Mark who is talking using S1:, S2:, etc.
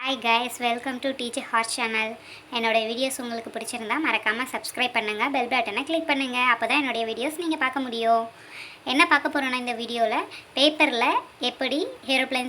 S1: Hi guys, welcome to teacher heart channel. என்னோடய videos உங்களுக்கு பிடிச்சிருந்தா மறக்காமல் சப்ஸ்கிரைப் பண்ணுங்கள், பெல் பட்டனை கிளிக் பண்ணுங்கள். அப்போ தான் என்னுடைய வீடியோஸ் நீங்கள் பார்க்க முடியும். என்ன பார்க்க போகிறோன்னா இந்த வீடியோவில் பேப்பரில் எப்படி ஏரோப்ளைன்